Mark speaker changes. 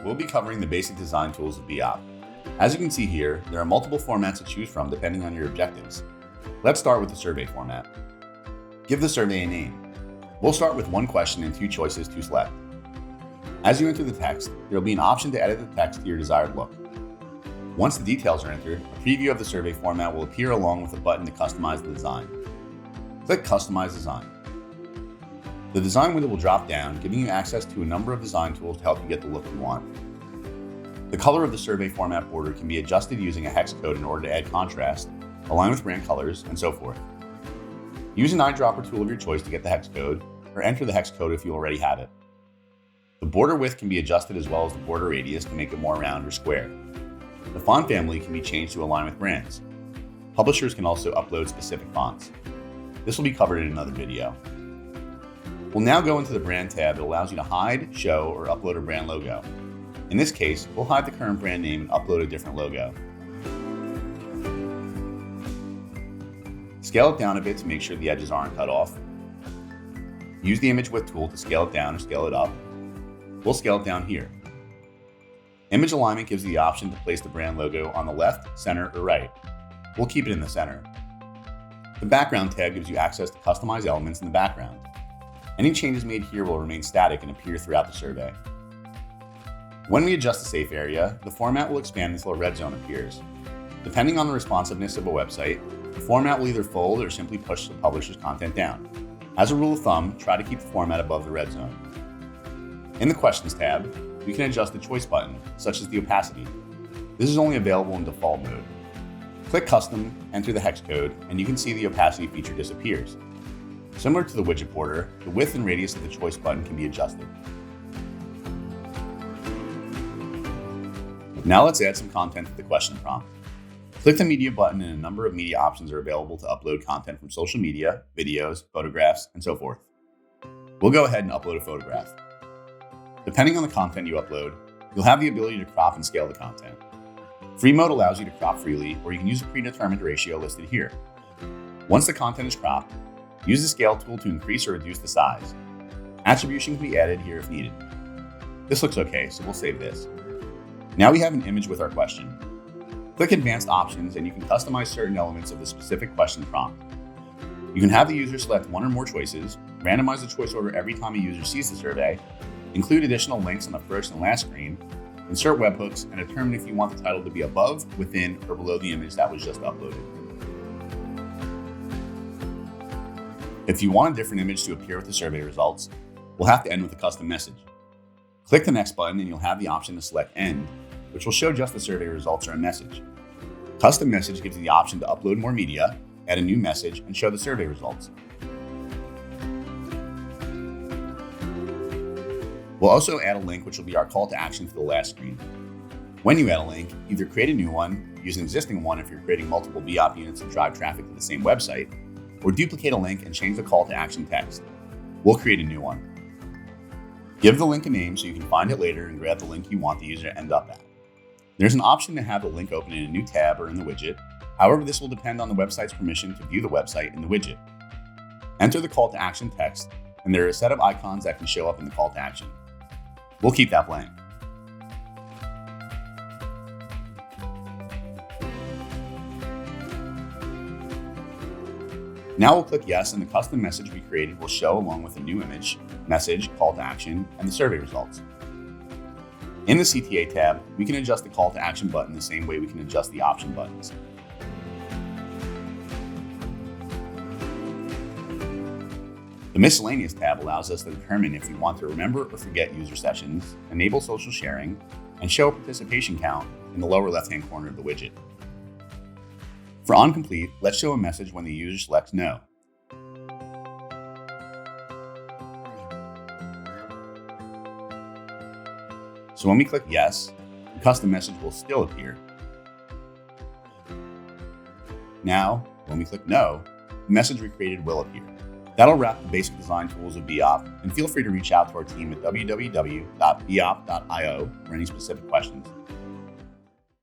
Speaker 1: we'll be covering the basic design tools of BeOp. As you can see here, there are multiple formats to choose from depending on your objectives. Let's start with the survey format. Give the survey a name. We'll start with one question and two choices to select. As you enter the text, there will be an option to edit the text to your desired look. Once the details are entered, a preview of the survey format will appear along with a button to customize the design. Click Customize Design. The design window will drop down, giving you access to a number of design tools to help you get the look you want. The color of the survey format border can be adjusted using a hex code in order to add contrast, align with brand colors, and so forth. Use an eyedropper tool of your choice to get the hex code, or enter the hex code if you already have it. The border width can be adjusted as well as the border radius to make it more round or square. The font family can be changed to align with brands. Publishers can also upload specific fonts. This will be covered in another video. We'll now go into the brand tab that allows you to hide, show, or upload a brand logo. In this case, we'll hide the current brand name and upload a different logo. Scale it down a bit to make sure the edges aren't cut off. Use the image width tool to scale it down or scale it up. We'll scale it down here. Image alignment gives you the option to place the brand logo on the left, center, or right. We'll keep it in the center. The background tab gives you access to customize elements in the background. Any changes made here will remain static and appear throughout the survey. When we adjust the safe area, the format will expand until a red zone appears. Depending on the responsiveness of a website, the format will either fold or simply push the publisher's content down. As a rule of thumb, try to keep the format above the red zone. In the Questions tab, we can adjust the choice button, such as the opacity. This is only available in default mode. Click Custom, enter the hex code, and you can see the opacity feature disappears. Similar to the widget border, the width and radius of the choice button can be adjusted. Now let's add some content to the question prompt. Click the media button and a number of media options are available to upload content from social media, videos, photographs, and so forth. We'll go ahead and upload a photograph. Depending on the content you upload, you'll have the ability to crop and scale the content. Free mode allows you to crop freely, or you can use a predetermined ratio listed here. Once the content is cropped, use the scale tool to increase or reduce the size. Attribution can be added here if needed. This looks okay, so we'll save this. Now we have an image with our question. Click Advanced Options and you can customize certain elements of the specific question prompt. You can have the user select one or more choices, randomize the choice order every time a user sees the survey, include additional links on the first and last screen, insert webhooks, and determine if you want the title to be above, within, or below the image that was just uploaded. If you want a different image to appear with the survey results, we'll have to end with a custom message. Click the next button and you'll have the option to select End, which will show just the survey results or a message. Custom message gives you the option to upload more media, add a new message, and show the survey results. We'll also add a link, which will be our call to action for the last screen. When you add a link, either create a new one, use an existing one if you're creating multiple BeOp units to drive traffic to the same website, or duplicate a link and change the call to action text. We'll create a new one. Give the link a name so you can find it later and grab the link you want the user to end up at. There's an option to have the link open in a new tab or in the widget. However, this will depend on the website's permission to view the website in the widget. Enter the call to action text, and there are a set of icons that can show up in the call to action. We'll keep that blank. Now we'll click Yes, and the custom message we created will show along with a new image, message, call to action, and the survey results. In the Cta tab, we can adjust the call to action button the same way we can adjust the option buttons. The Miscellaneous tab allows us to determine if we want to remember or forget user sessions, enable social sharing, and show a participation count in the lower left-hand corner of the widget. For OnComplete, let's show a message when the user selects No. So when we click Yes, the custom message will still appear. Now, when we click No, the message we created will appear. That'll wrap the basic design tools of BeOp, and feel free to reach out to our team at www.beop.io for any specific questions.